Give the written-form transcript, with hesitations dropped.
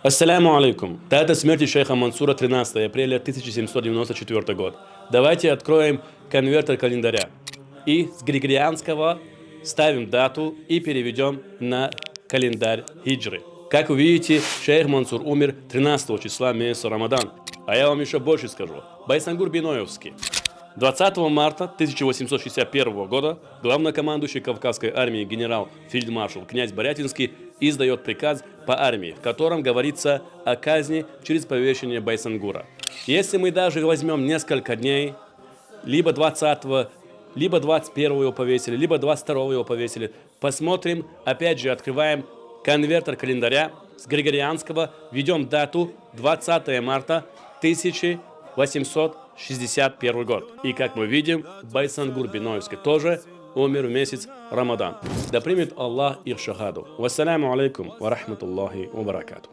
Ассаляму алейкум. Дата смерти шейха Мансура 13 апреля 1794 год. Давайте откроем конвертер календаря. И с григорианского ставим дату и переведем на календарь хиджры. Как вы видите, шейх Мансур умер 13 числа месяца Рамадан. А я вам еще больше скажу. Байсангур Биноевский. 20 марта 1861 года главнокомандующий Кавказской армии генерал-фельдмаршал князь Борятинский издает приказ по армии, в котором говорится о казни через повешение Байсангура. Если мы даже возьмем несколько дней, либо 20-го, либо 21-го его повесили, либо 22-го его повесили, посмотрим, опять же открываем конвертер календаря с григорианского, введем дату 20 марта 1861 год. И как мы видим, Байсангур Биноевский тоже умер в месяц Рамадан. Да примет Аллах их шахаду. Вассаляму алейкум ва рахматуллахи ва баракату.